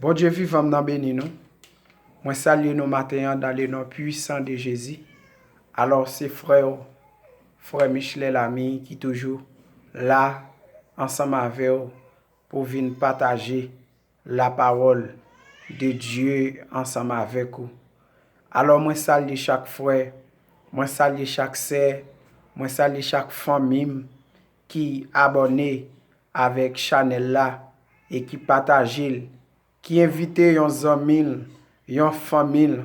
Bon Dieu vivant dans béni nous. Moi salue nos matins dans le nom puissant de Jésus. Alors c'est frère Michel l'ami qui toujours là ensemble avec vous pour venir partager la parole de Dieu ensemble avec vous. Alors moi salue chaque frère, moi salue chaque sœur, moi salue chaque famille qui abonné avec channel là et qui partage, qui invite yon amis, yon famille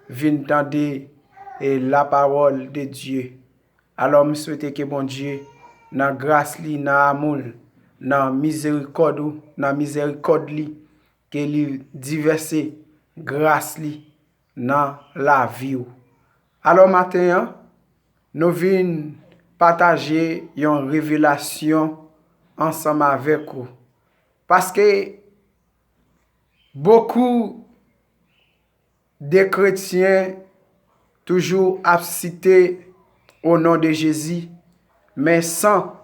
vinn tendre la parole de Dieu. Alors je souhaite que bon Dieu dans grâce li, dans amour, dans miséricorde li, que li diverse grâce li dans la vie. Alors maintenant, nous venons partager une révélation ensemble avec vous. Parce que beaucoup de chrétiens toujours ont cité au nom de Jésus, mais sans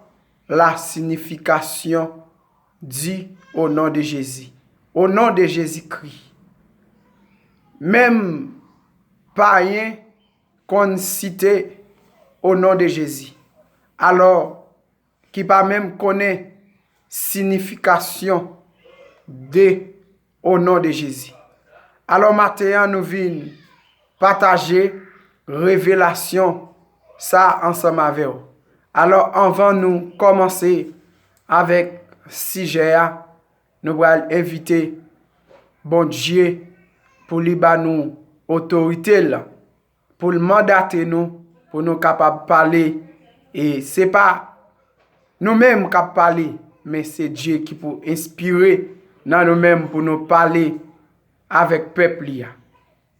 la signification dit au nom de Jésus, au nom de Jésus-Christ. Même païens qu'on cité au nom de Jésus, alors qui pas même connaît signification de au nom de Jésus. Alors maintenant nous venons partager révélation ça ensemble avec vous. Alors avant nous commencer avec sujet, nous allons inviter bon Dieu pour lui nous autorité là, pour le mandater nous, pour nous capables de parler. Et c'est pas nous-mêmes qui parler, mais c'est Dieu qui peut inspirer dans nous-mêmes pour nous parler avec peuple.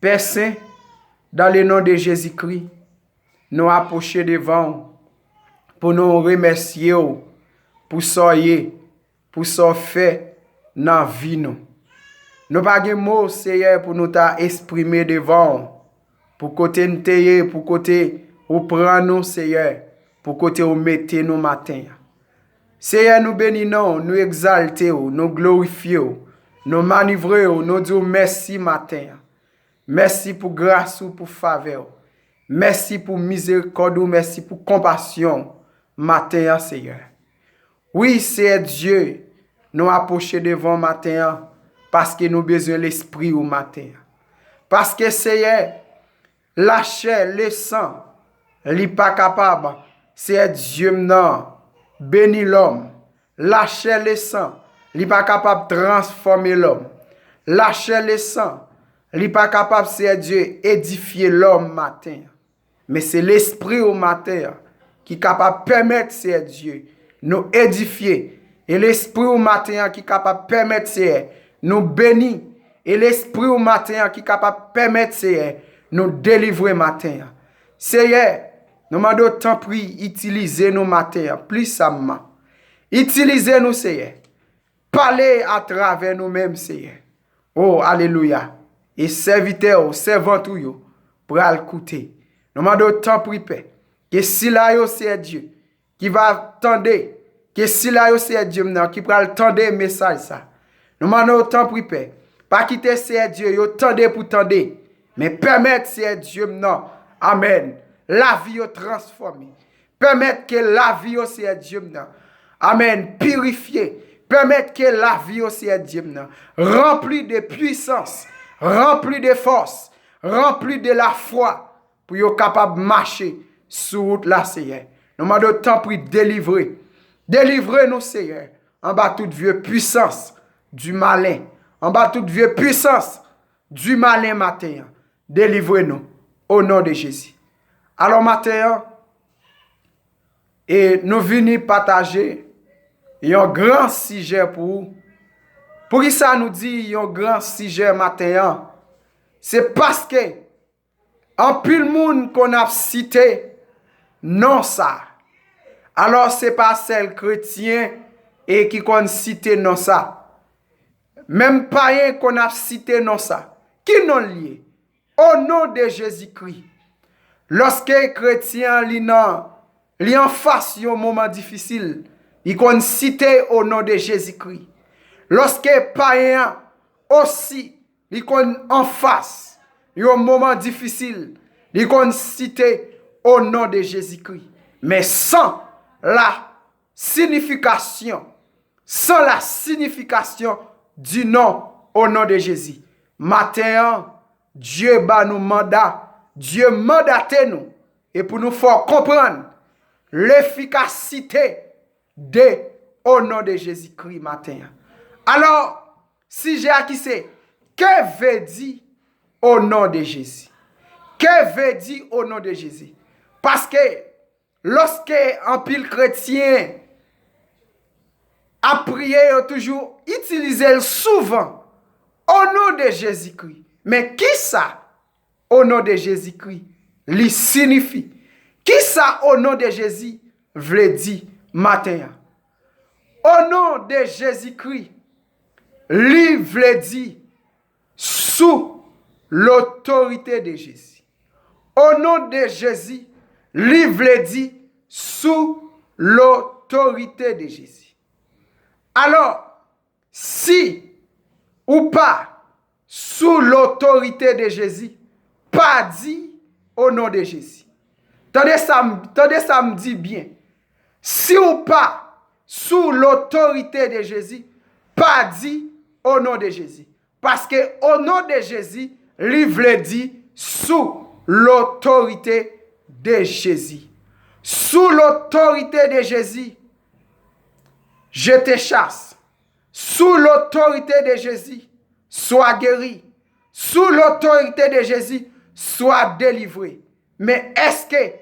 Père Saint, dans le nom de Jésus-Christ, nous approcher devant pour nous remercier pour soyez, pour ce fait dans la vie nous. Nous pas de mots, Seigneur, pour nous exprimer devant, pour côté nous pour côté ou prendre nous, Seigneur, pour côté ou mettez nous matin. Seigneur, nous bénissons, nous exaltons, nous glorifions, nous manœuvrons, nous disons merci matin. Merci pour grâce ou pour faveur. Merci pour miséricorde ou merci pour compassion matin, Seigneur. Oui, c'est Dieu, nous approcher devant matin parce que nous besoin l'esprit au matin. Parce que Seigneur, la chair, le sang, n'est pas capable. C'est Dieu non. Béni l'homme. La chair, le sang, n'est pas capable de transformer l'homme. La chair, le sang, n'est pas capable, c'est Dieu, édifier l'homme matin. Mais c'est l'esprit au matin qui est capable de permettre, c'est Dieu, nous édifier. Et l'esprit au matin qui est capable de permettre, c'est nous bénir. Et l'esprit au matin qui est capable de permettre, c'est nous délivrer matin. Seigneur, nous demandons tant pris, utilisez nous matin, plus savamment. Utilisez-nous, Seigneur. Parlez à travers nous-mêmes, Seigneur. Oh, alléluia. Et serviteurs, servants, pour écouter. Nous demandons tant pris, Père, que si là, c'est Dieu qui va attendre, que si là, c'est Dieu qui va attendre le message, ça. Nous demandons tant pris, Père, pas quitter c'est Dieu, attendez pour tendre, mais permettre c'est Dieu, non. Amen. La vie est transformée. Permettre que la vie c'est Dieu, non. Amen. Purifier. Permettre que la vie c'est Dieu, non. Rempli de puissance, rempli de force, rempli de la foi, pour être capable de marcher sur route là, Seigneur. Nous demandons temps pour délivrer. Délivrez-nous, Seigneur, en bas toute vieux puissance du malin. En bas toute vieux puissance du malin matin. Délivrez-nous au nom de Jésus. Alors matin, et nous venons partager un grand sujet pour vous. Pour qui ça nous dit un grand sujet matin? C'est parce que en pile monde qu'on a cité non ça. Alors c'est pas celle chrétien et qui qu'on cité non ça. Même païen qu'on a cité non ça. Qui non lié? Au nom de Jésus-Christ. Lorsque chrétien li en face un moment difficile, il qu'on cité au nom de Jésus-Christ. Lorsque païen aussi, li kon en face, un moment difficile, li kon cité au nom de Jésus-Christ. Mais sans la signification du nom au nom de Jésus. Matin, Dieu ba nous mandat, Dieu mandate nous, et pour nous faire comprendre l'efficacité de au nom de Jésus-Christ matin. Alors, si j'ai acquis, que veut dire au nom de Jésus? Que veut dire au nom de Jésus? Parce que lorsque un pile chrétien a prié, toujours utilisé souvent au nom de Jésus-Christ. Mais qui ça au nom de Jésus-Christ lui signifie? Qui ça au nom de Jésus veut dire matin? Au nom de Jésus-Christ, lui veut dire sous l'autorité de Jésus. Au nom de Jésus, lui veut dire sous l'autorité de Jésus. Alors, si ou pas sous l'autorité de Jésus, pas dit au nom de Jésus. Tendez ça me dit bien. Si ou pas sous l'autorité de Jésus, pas dit au nom de Jésus. Parce que au nom de Jésus, livre dit sous l'autorité de Jésus. Sous l'autorité de Jésus, je te chasse. Sous l'autorité de Jésus, sois guéri. Sous l'autorité de Jésus, sois délivré. Mais est-ce que,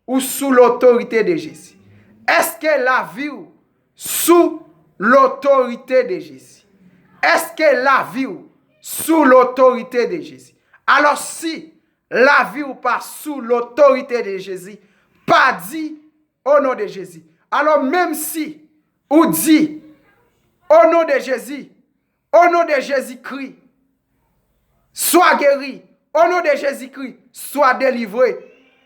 ou sous l'autorité de Jésus, est-ce que la vie sous l'autorité de Jésus? Est-ce que la vie sous l'autorité de Jésus? Alors si la vie ou pas sous l'autorité de Jésus, pas dit au nom de Jésus. Alors même si ou dit au nom de Jésus, au nom de Jésus-Christ, sois guéri, au nom de Jésus-Christ, sois délivré,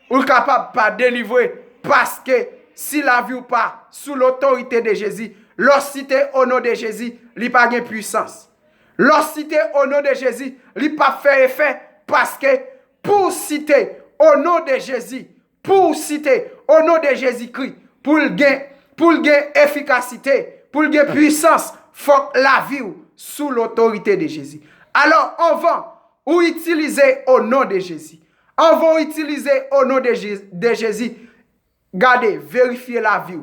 ou capable pas délivrer, parce que si la vie ou pas sous l'autorité de Jésus, lorsqu'ité au nom de Jésus, il n'y a pas de puissance. Lorsqu'ité au nom de Jésus, il n'y a pas fait effet, parce que pour citer au nom de Jésus, pour citer au nom de Jésus-Christ, pour le gain efficacité, pour le gain puissance, faut la vie sous l'autorité de Jésus. Alors, on va ou utiliser au nom de Jésus. On va utiliser au nom de Jésus. Gardez, vérifiez la vie.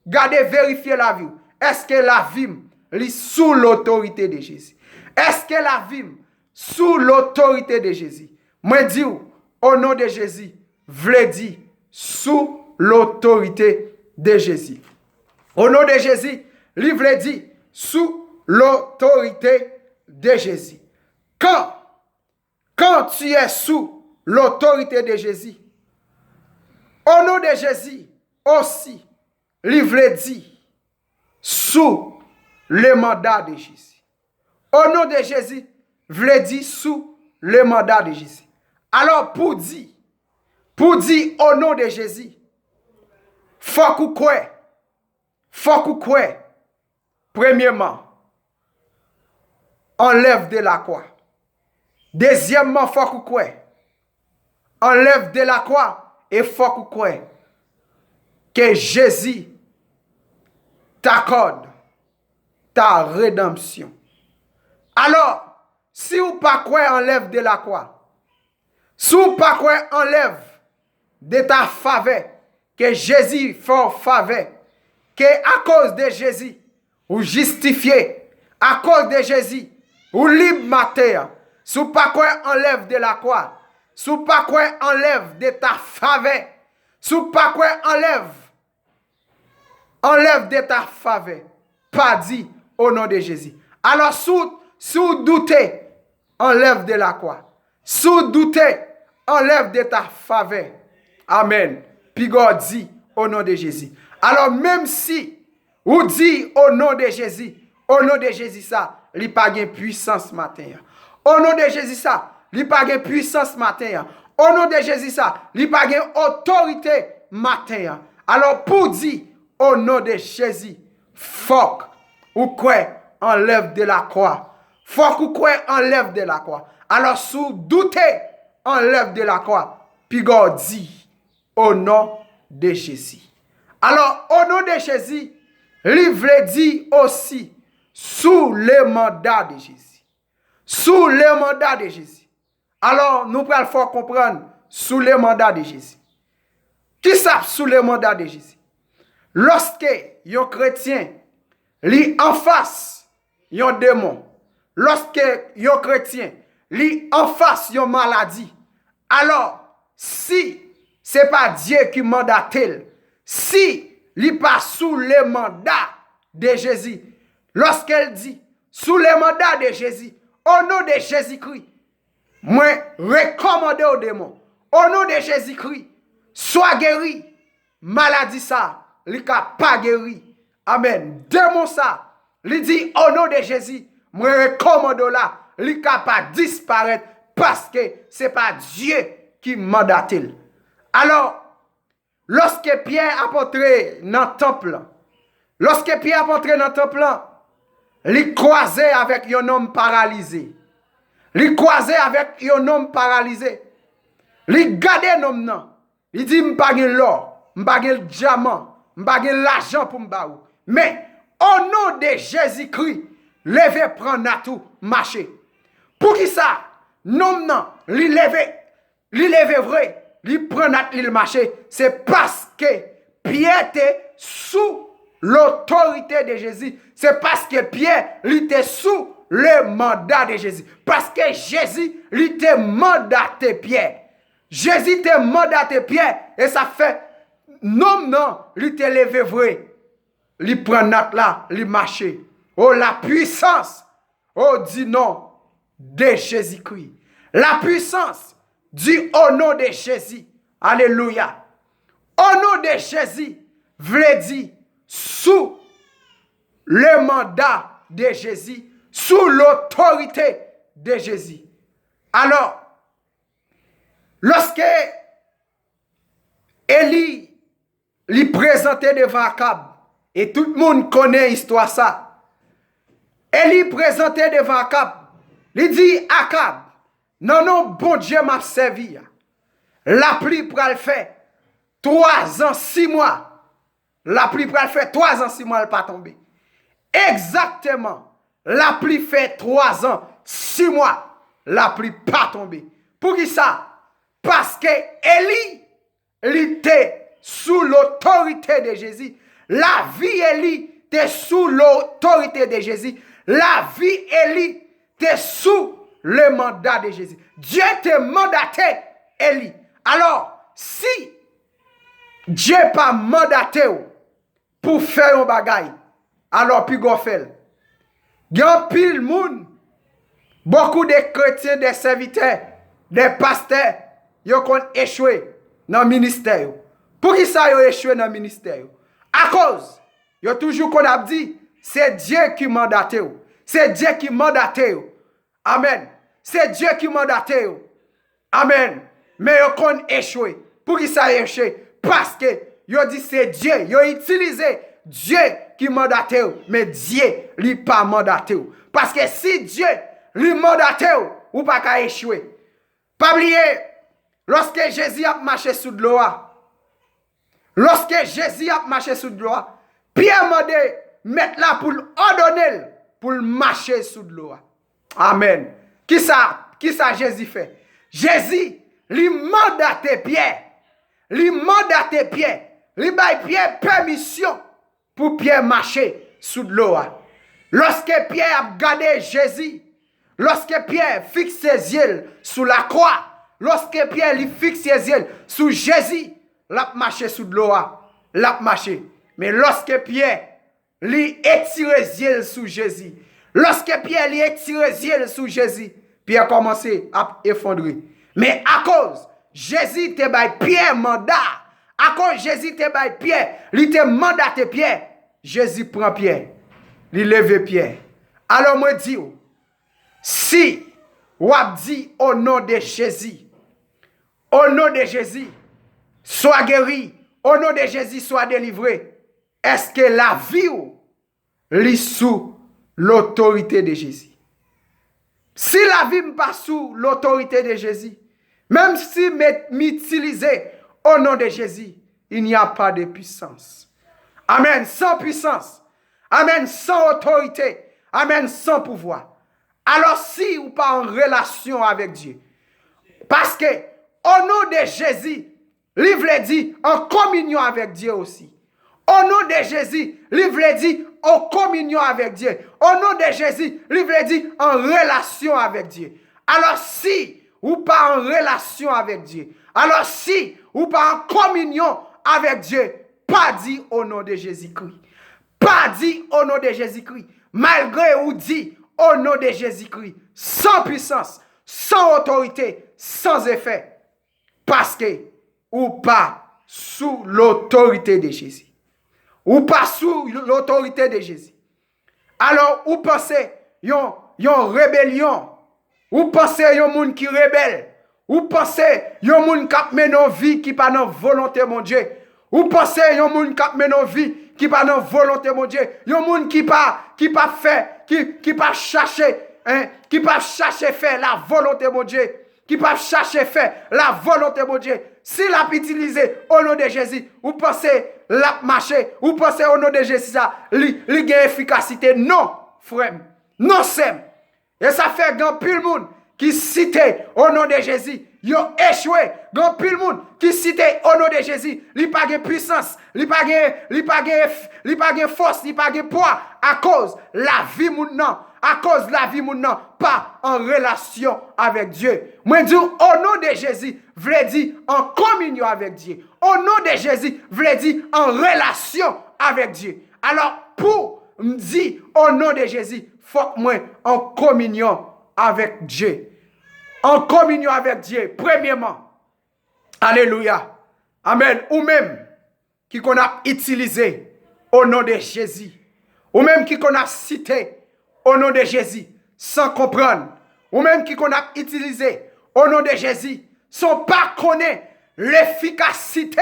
Gardez, vérifiez la vie. Est-ce que la vie est sous l'autorité de Jésus? Est-ce que la vie sous l'autorité de Jésus? Moi dis au nom de Jésus, v'le dire sous l'autorité de Jésus. Au nom de Jésus, il v'le dire sous l'autorité de Jésus. Quand tu es sous l'autorité de Jésus, au nom de Jésus aussi, il v'le dire sous le mandat de Jésus. Au nom de Jésus, v'le dire sous le mandat de Jésus. Alors pour dire au nom de Jésus, faut qu'on croie. Premièrement, enlève de la croix. Deuxièmement, faut qu'on croie. Enlève de la croix et faut qu'on croie que Jésus t'accorde ta rédemption. Alors, si vous pas croire, enlève de la croix. Si vous pas croire, enlève de ta faveur que Jésus fait faveur, que à cause de Jésus, vous justifiez, à cause de Jésus, vous libre matin. Si vous pas croire, enlève de la croix. Si vous pas croire, enlève de ta faveur. Si vous pas croire, enlève de ta faveur. Pas dit au nom de Jésus. Alors, si vous doutez, enlève de la croix. Si vous doutez, enlève de ta faveur. Amen. Puis God dit au nom de Jésus. Alors, même si vous dites au nom de Jésus, ça, il n'y a pas de puissance matin. Au nom de Jésus, ça, il n'y a pas de puissance matin. Au nom de Jésus, ça, il n'y a pas d'autorité matin. Alors, pour dire au nom de Jésus, faut ou quoi enlève de la croix. faut qu'on croit en l'œuvre de la croix. Alors, sous doutez en l'œuvre de la croix, puis God dit, au nom de Jésus. Alors, au nom de Jésus, livre dit aussi, sous le mandat de Jésus. Sous le mandat de Jésus. Alors, nous pouvons faire comprendre, sous le mandat de Jésus. Qui ça sous le mandat de Jésus? Lorsque un chrétien lit en face un démon, lorsque un chrétien lit en face une maladie, alors si ce n'est pas Dieu qui mandate, si il n'est pas sous le mandat de Jésus, lorsqu'elle dit sous le mandat de Jésus, au nom de Jésus-Christ, moi recommande au démon, au nom de Jésus-Christ, sois guéri, maladie ça, il n'a pas guéri. Amen. Démon ça, il dit au nom de Jésus, moi recommande là, il n'a pas disparaître parce que ce n'est pas Dieu qui mandate. Alors, lorsque Pierre a entré dans le temple, il croisait avec un homme paralysé. Il croisait avec un homme paralysé. Il gardait l'homme non. Il dit, je n'ai pas l'or, je n'ai pas le diamant, je n'ai pas l'argent pour me battre. Mais au nom de Jésus-Christ, levez, prendre tout, marcher. Pour qui ça? Non, non, il levait vrai, il prend il marcher. C'est parce que Pierre était sous l'autorité de Jésus. C'est parce que Pierre était sous le mandat de Jésus. Parce que Jésus, il était mandaté Pierre. Jésus te mandaté Pierre et ça fait non, il était levé vrai. Il prend là, il marche. Oh, la puissance, oh, dit non de Jésus-Christ. La puissance dit au nom de Jésus. Alléluia. Au nom de Jésus, veut dire sous le mandat de Jésus, sous l'autorité de Jésus. Alors, lorsque Élie lui présentait devant Akab, et tout le monde connaît l'histoire ça, Élie présentait devant Akab, il dit Akab, non, bon Dieu m'a servi. La pluie pour le faire 3 ans, 6 mois. La pluie pour le faire 3 ans, 6 mois, elle n'est pas tombée. Exactement. La pluie fait 3 ans, 6 mois. La pluie pas tombée. Pour qui ça? Parce que Élie, il était sous l'autorité de Jésus. La vie Élie était sous l'autorité de Jésus. La vie Élie était sous le mandat de Jésus. Dieu te mandaté, Élie. Alors, si Dieu pas mandaté pour faire un bagay, alors puis go fait. Gan pile moun, beaucoup de chrétiens, des serviteurs, des pasteurs, yo kon échoué dans le ministère. Pour qui ça yo échoué dans le ministère? À cause, yo toujours qu'on a dit, c'est Dieu qui mandaté. C'est Dieu qui mandaté. Amen. C'est Dieu qui mandaté. Amen. Mais yo kon échoué. Pour qui ça échoué? Parce que yo dit c'est Dieu. Yo utilisé Dieu qui mandaté. Mais Dieu lui pas mandaté. Parce que si Dieu lui mandaté, ou pas qu'à échouer. Pas oublier, lorsque Jésus a marché sous de l'eau, Pierre m'a dit, mettre là pour ordonner, pour marcher sous de l'eau. Amen. Qui ça Jésus fait? Jésus, lui mandaté Pierre. Lui baille Pierre permission pour Pierre marcher sous de l'eau. Lorsque Pierre a regardé Jésus, lorsque Pierre fixe ses yeux sous la croix, lorsque Pierre lui fixe ses yeux sous Jésus, l'a marché sous de l'eau, l'a marché. Mais lorsque Pierre lui étire les yeux sous Jésus, lorsque Pierre lui étire les yeux sous Jésus, Pierre a commencé à effondrer. Mais à cause Jésus te baille Pierre mandat, à cause Jésus te baille Pierre, il te mandaté Pierre, Jésus prend Pierre, il lève Pierre. Alors moi dis, si ou dit au nom de Jésus, sois guéri, au nom de Jésus, sois délivré, est-ce que la vie ou lit sous l'autorité de Jésus? Si la vie n'est pas sous l'autorité de Jésus, même si m'utiliser au nom de Jésus, il n'y a pas de puissance. Amen, sans puissance. Amen, sans autorité. Amen, sans pouvoir. Alors si ou pas en relation avec Dieu, parce que au nom de Jésus, l'Ivre dit en communion avec Dieu aussi. Au nom de Jésus, l'Ivre dit en communion avec Dieu. Au nom de Jésus, l'Ivre dit en relation avec Dieu. Alors si ou pas en relation avec Dieu, alors si ou pas en communion avec Dieu, pas dit au nom de Jésus-Christ. Pas dit au nom de Jésus-Christ. Malgré ou dit au nom de Jésus-Christ. Sans puissance, sans autorité, sans effet. Parce que ou pas sous l'autorité de Jésus. Ou pas sous l'autorité de Jésus. Alors, ou pensez yon rébellion. Ou pensez yon moun qui rebelle. Ou pensez yon moun kap menon vie qui pas nan volonté mon Dieu. Ou pensez yon moun kap menon vie qui pas nan volonté mon Dieu. Yon moun qui pas fait, qui pas chercher, qui pas chercher faire la volonté mon Dieu. Qui pas chercher faire la volonté mon Dieu. Si l'a utilisé au nom de Jésus, vous pensez l'a marché, vous pensez au nom de Jésus ça, li gagne efficacité. Non, frère. Non, c'est. Et ça fait grand pile monde qui cite au nom de Jésus, yo échoué. Grand pile monde qui cite au nom de Jésus, li pas de puissance, li pas de force, li pas de poids à cause la vie moun nan. À cause de la vie moun nan, pas en relation avec Dieu. Moi dis au nom de Jésus, vle dire en communion avec Dieu. Au nom de Jésus, vle dire en relation avec Dieu. Alors pour me dire au nom de Jésus, faut que moi en communion avec Dieu. En communion avec Dieu, premièrement. Alléluia. Amen. Ou même qui qu'on a utilisé au nom de Jésus. Ou même qui qu'on a cité au nom de Jésus, sans comprendre, ou même qui qu'on a utilisé au nom de Jésus, sans pas connaître l'efficacité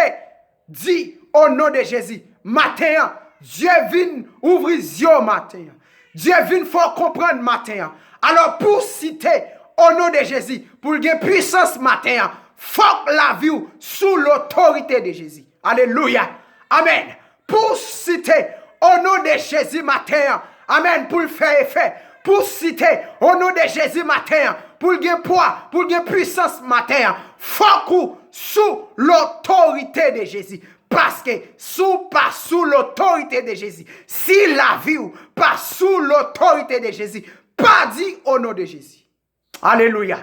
dit au nom de Jésus. Matin, Dieu vient ouvrir les yeux matin. Dieu vient faut comprendre matin. Alors pour citer au nom de Jésus, pour gagner puissance matin, faut la vie sous l'autorité de Jésus. Alléluia. Amen. Pour citer au nom de Jésus matin, amen, pour le faire effet, pour citer au nom de Jésus matin, pour le poids, pour le puissance matin, faut sous l'autorité de Jésus. Parce que pas sous l'autorité de Jésus, si la vie ou pas sous l'autorité de Jésus, pas dit au nom de Jésus. Alléluia.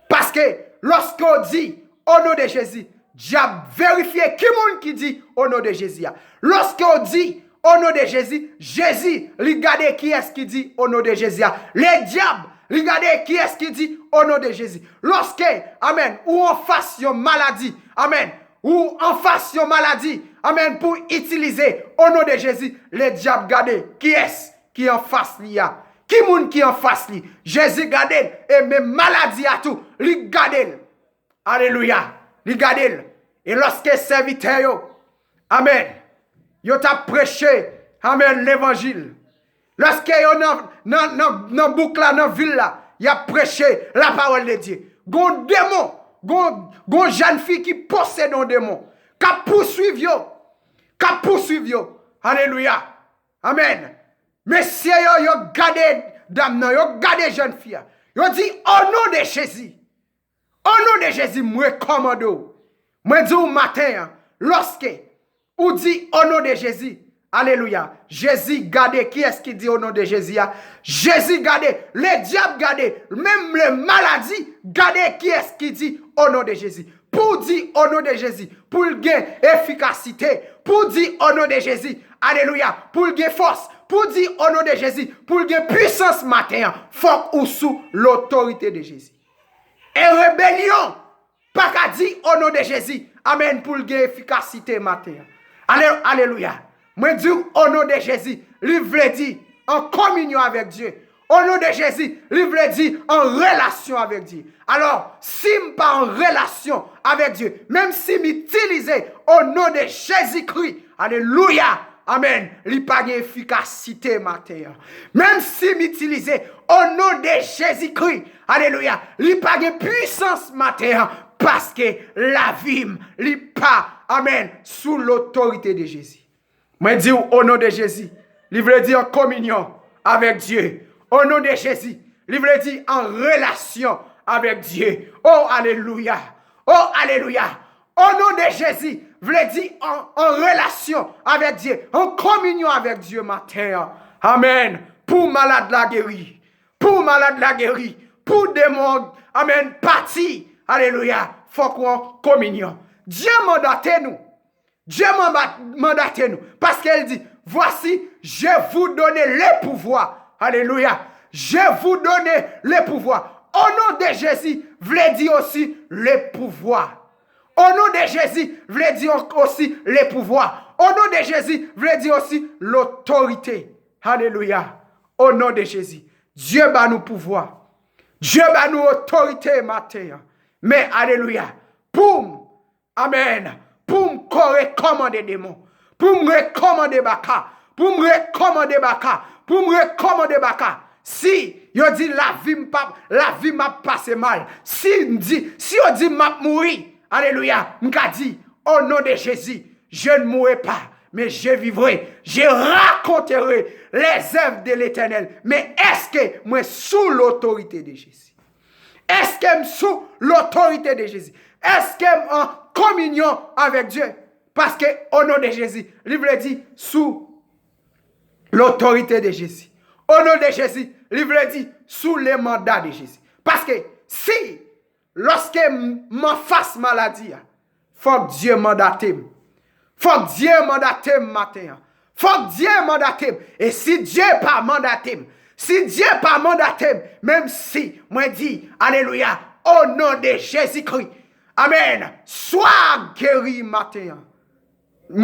Parce que lorsqu'on dit au nom de Jésus, diable vérifie qui monde qui dit au nom de Jésus. Lorsqu'on dit au nom de Jésus, Jésus, regardez qui est-ce qui dit au nom de Jésus. Les diables, regardez qui est-ce qui dit au nom de Jésus. Lorsque, amen, ou en face une maladie, amen, ou en face une maladie, amen, pour utiliser au nom de Jésus, les diables, regardez qui est-ce qui en face l'IA. Qui moun qui en face li? Jésus regardez, et même maladie à tout, regardez. Alléluia, regardez. Et lorsque serviteur, amen, yo t'a prêché, amen, l'évangile. Lorsque yo nan boucle là, nan ville là, y a prêché la parole de Dieu. Gon démon, gon jeune fille qui possède un démon, qui poursuivre yo. Alléluia. Amen. Messieurs yo gardé dame nan, yo gardé jeune fille. Yo dit au nom de Jésus. Au nom de Jésus, moi commando. Moi dis au matin, lorsque ou dit au nom de Jésus, alléluia, Jésus gardez, qui est-ce qui dit au nom de Jésus? Jésus gardez, les diables gardez, même les maladies gardez, qui est-ce qui dit au nom de Jésus? Pour dire au nom de Jésus, pour gagner efficacité, pour dire au nom de Jésus, alléluia, pour gagner force, pour dire au nom de Jésus, pour gagner puissance matin, faut ou sous l'autorité de Jésus. Et rébellion, pas qu'à dire au nom de Jésus, amen, pour gagner efficacité matin. Alléluia. Moi dis au nom de Jésus, lui veut dire en communion avec Dieu. Au nom de Jésus, lui veut dire en relation avec Dieu. Alors, si je ne pas en relation avec Dieu, même si m'utiliser au nom de Jésus-Christ, alléluia, amen, li pas d'efficacité matin. Même si m'utiliser au nom de Jésus-Christ, alléluia, li pas de puissance matin parce que la vie li pas, amen, sous l'autorité de Jésus. Moi dis au nom de Jésus, li veut dire en communion avec Dieu. Au nom de Jésus, li veut dire en relation avec Dieu. Oh alléluia. Oh alléluia. Au nom de Jésus, voulait dire en relation avec Dieu, en communion avec Dieu matin. Amen. Pour malade la guéri. Pour malade la guéri. Pour démon, amen, parti. Alléluia. Faut qu'on communion. Dieu mandate nous. Dieu mandate nous. Parce qu'elle dit, voici, je vous donne le pouvoir. Alléluia. Je vous donne le pouvoir. Au nom de Jésus, voulait dire aussi le pouvoir. Au nom de Jésus, voulait dire aussi les pouvoirs. Au nom de Jésus, voulait dire aussi l'autorité. Alléluia. Au nom de Jésus. Dieu bat nous pouvoir. Dieu bat nous autorité matin. Mais alléluia. Pour, amen. Pour me recommander des mots. Pour me recommander Baka. Pour me recommander Baka. Pour me recommander Baka. Si yo dit la vie m'a passé mal. Si yo dit m'a mouri. Alléluia. M'ka dit, au nom de Jésus, je ne mourrai pas, mais je vivrai. Je raconterai les œuvres de l'Éternel. Mais est-ce que moi sous l'autorité de Jésus? Est-ce que je sous l'autorité de Jésus? Est-ce que je en communion avec Dieu? Parce que au nom de Jésus, le livre dit sous l'autorité de Jésus. Au nom de Jésus, le livre dit sous le mandat de Jésus. Parce que si lorsque m'en fasse maladie, faut que Dieu mandate. Faut que Dieu mandate matin. Faut que Dieu mandate. Et si Dieu pas mandate, si Dieu pas mandate, même si moi dis alléluia au nom de Jésus-Christ. Amen. Sois guéri matin.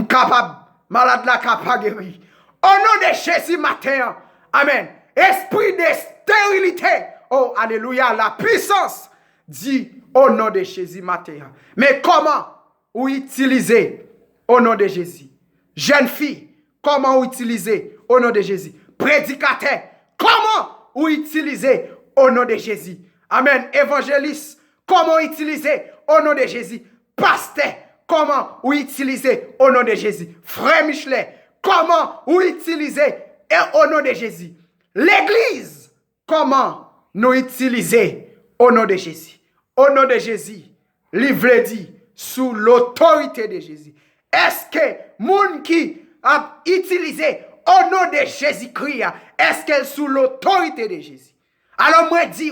Capable malade la capable guéri. Au nom de Jésus matin. Amen. Esprit de stérilité. Oh alléluia la puissance dit au nom de Jésus matin. Mais comment ou utiliser au nom de Jésus? Jeune fille, comment utiliser au nom de Jésus? Prédicateur, comment ou utiliser au nom de Jésus? Amen. Évangéliste, comment utiliser au nom de Jésus? Pasteur, comment ou utiliser au nom de Jésus? Frère Michelet, comment ou utiliser au nom de Jésus? L'église, comment nous utiliser au nom de Jésus? Au nom de Jésus, livre dit sous l'autorité de Jésus. Est-ce que moun qui a utilisé au nom de Jésus-Christ, est-ce qu'elle sous l'autorité de Jésus? Alors moi dis,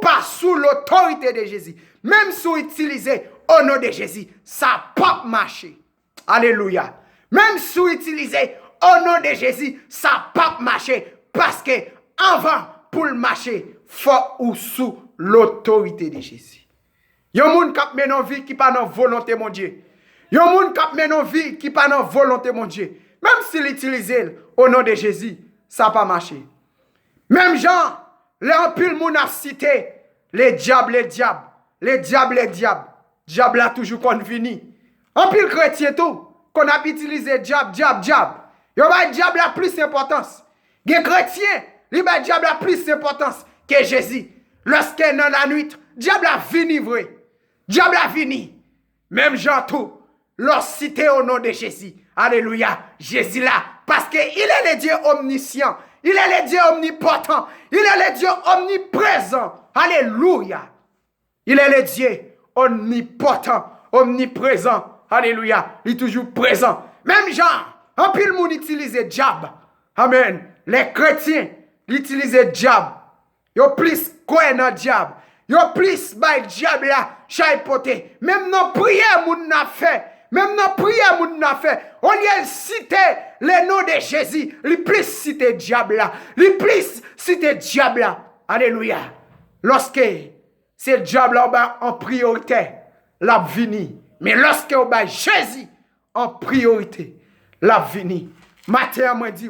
pas sous l'autorité de Jésus, même sous utilisé au nom de Jésus, ça pas marcher. Alléluia. Même sous utilisé au nom de Jésus, ça pas marcher parce que avant pour le marcher, faut ou sous l'autorité de Jésus. Yon moun kap menon vie qui pas dans volonté mon Dieu. Yon moun kap menon vie qui pas dans volonté mon Dieu. Même s'il utilise au nom de Jésus, ça pas marché. Même Jean, le pile moun a cité les diables, les diables, les diables, les diables. Diable a toujours convenu. En pile chrétien tout, qu'on a utilisé diable, diable, diable. Yon ba diable a plus d'importance. Gen chrétien, li ba diable a plus d'importance que Jésus. Lorsque dans la nuit, diable a vini vrai. Diable a vini. Même Jean tout, lorsque cité au nom de Jésus. Alléluia. Jésus là. Parce qu'il est le Dieu omniscient. Il est le Dieu omnipotent. Il est le Dieu omniprésent. Alléluia. Il est le Dieu omnipotent, omniprésent. Alléluia. Il est toujours présent. Même Jean, en pile monde utilise diable. Amen. Les chrétiens utilisent diable. Yo plus quoi dans diable. Yo plus bay diable là chaipoté. Même non prière moun n'a fait. Même non prière moun n'a fait. On y a cité le nom de Jésus. Le plus cité diable là. Le plus cité diable là. Alléluia. Lorsque c'est diable là en priorité, la vini. Mais lorsque on bat Jésus en priorité, la vini. Matin moi dit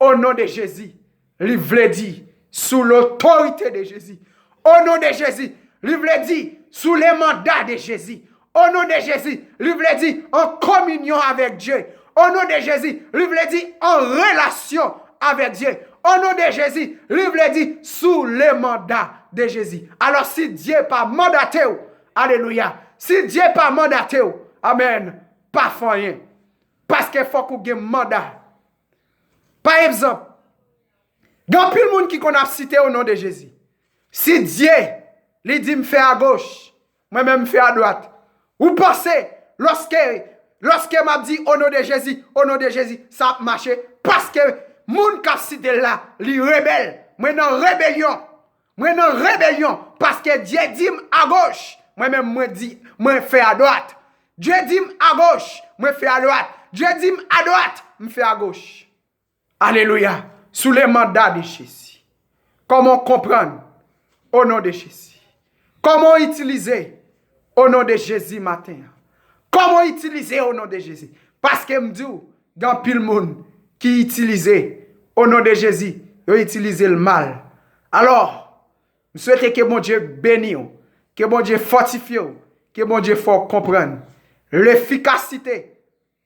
au nom de Jésus, livre dit sous l'autorité de Jésus. Au nom de Jésus, livre dit sous les mandats de Jésus. Au nom de Jésus, livre dit en communion avec Dieu. Au nom de Jésus, lui veut dire en relation avec Dieu. Au nom de Jésus, lui veut dire sous le mandat de Jésus. Alors si Dieu pas mandaté, alléluia. Si Dieu pas mandaté, amen, pas rien. Parce qu'il faut qu'on ait un mandat. Par exemple, il y a plus de monde qui a cité au nom de Jésus. Si Dieu lui dit me faire à gauche, moi-même me faire à droite. Vous pensez, lorsque m'a dit au nom de Jésus, ça a marché. Parce que moun qui a cité là, li rebelle. Moi dans rébellion. Parce que Dieu dit à gauche, moi-même moi fais à droite. Dieu dit à gauche, moi fais à droite. Dieu dit à droite, me fais à gauche. Alléluia. Sous le mandat de Jésus. Comment comprendre au nom de Jésus? Comment utiliser au nom de Jésus matin? Comment utiliser au nom de Jésus? Parce que me dit, il y a pile monde qui utilise au nom de Jésus, ils utilisent le mal. Alors, je souhaite que mon Dieu bénisse, que mon Dieu fortifie, que mon Dieu fasse comprendre l'efficacité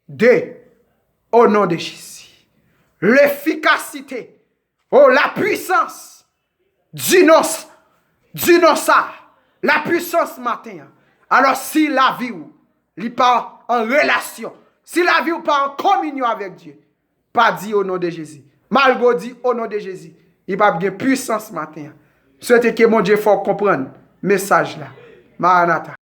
de au nom de Jésus. L'efficacité, la puissance du nom ça, la puissance matin. Alors si la vie ou, il part en relation, si la vie ou pas en communion avec Dieu, pas dit au nom de Jésus, malgré dit au nom de Jésus, il va avoir puissance matin. Souhaitez que mon Dieu fasse comprendre message là. Maranatha.